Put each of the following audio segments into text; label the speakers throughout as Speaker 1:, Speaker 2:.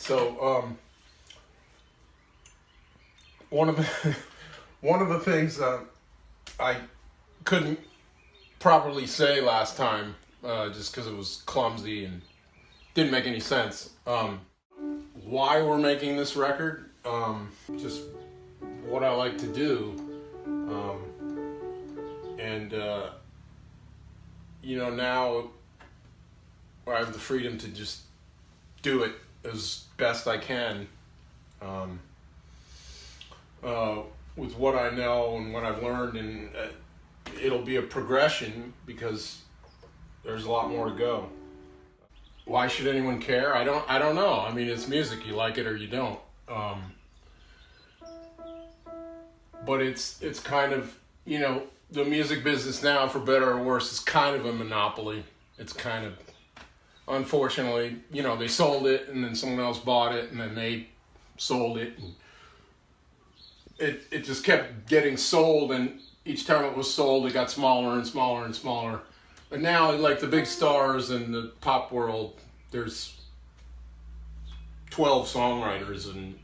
Speaker 1: So, one of the things I couldn't properly say last time, just because it was clumsy and didn't make any sense. Why we're making this record, just what I like to do, and now I have the freedom to just do it as best I can, with what I know and what I've learned, and it'll be a progression because there's a lot more to go. Why should anyone care? I don't know. I mean, it's music. You like it or you don't. But it's kind of, the music business now, for better or worse, is kind of a monopoly. It's kind of, unfortunately, they sold it and then someone else bought it and then they sold it. And it just kept getting sold, and each time it was sold, it got smaller and smaller and smaller. But now, like the big stars in the pop world, there's 12 songwriters and,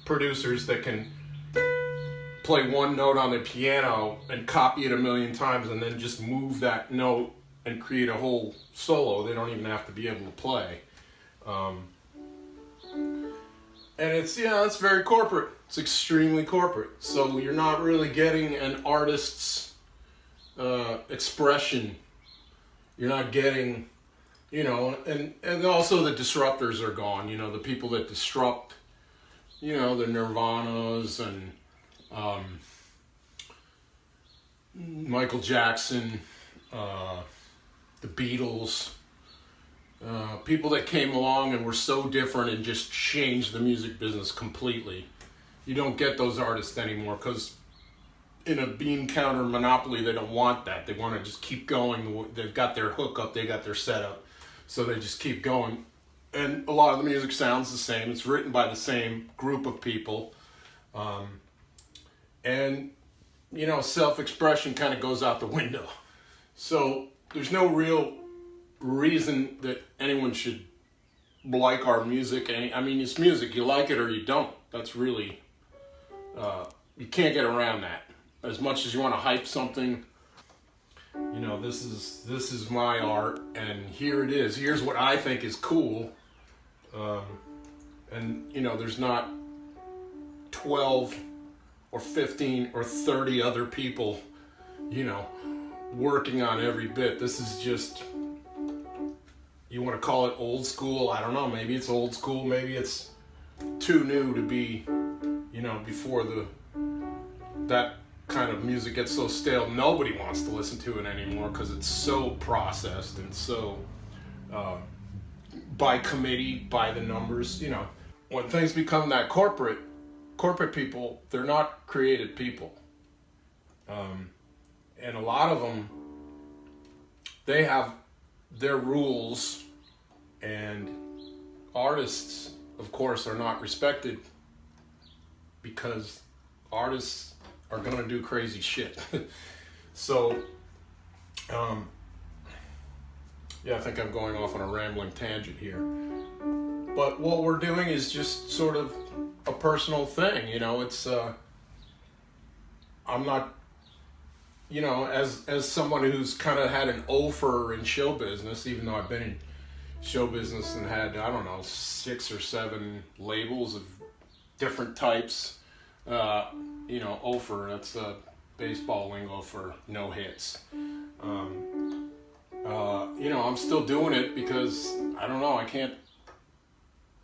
Speaker 1: producers that can play one note on the piano and copy it a million times and then just move that note and create a whole solo. They don't even have to be able to play. And it's very corporate. It's extremely corporate. So you're not really getting an artist's expression. You're not getting, and also the disruptors are gone. The people that disrupt, the Nirvanas and Michael Jackson, the Beatles, people that came along and were so different and just changed the music business completely. You don't get those artists anymore because in a bean counter monopoly, they don't want that. They want to just keep going. They've got their hookup, they got their setup, so they just keep going. And a lot of the music sounds the same. It's written by the same group of people. And, self-expression kind of goes out the window. So there's no real reason that anyone should like our music. It's music. You like it or you don't. That's really, you can't get around that. As much as you want to hype something, this is my art, and here it is. Here's what I think is cool. And, there's not 12 or 15 or 30 other people, working on every bit. This is just, you want to call it old school? I don't know. Maybe it's old school. Maybe it's too new to be, before that kind of music gets so stale. Nobody wants to listen to it anymore because it's so processed and so by committee, by the numbers. When things become that corporate people, they're not creative people. And a lot of them, they have their rules, and artists, of course, are not respected because artists are going to do crazy shit. So, I think I'm going off on a rambling tangent here. But what we're doing is just sort of a personal thing, it's, I'm not, as someone who's kind of had an offer in show business, even though I've been in show business and had, 6 or 7 labels of different types, offer, that's baseball lingo for no hits. I'm still doing it because, I can't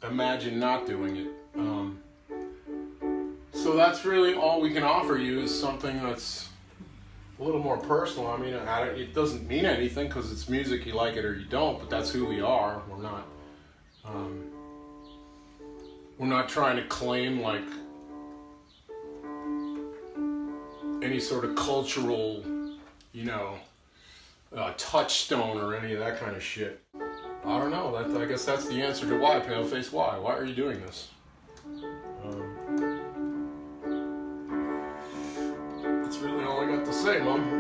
Speaker 1: imagine not doing it. So that's really all we can offer you, is something that's a little more personal. It doesn't mean anything because it's music, you like it or you don't, but that's who we are. We're not trying to claim like any sort of cultural, touchstone or any of that kind of shit. I don't know. I guess that's the answer to why, Paleface. Why? Why are you doing this? That's really all I got to say, Mom.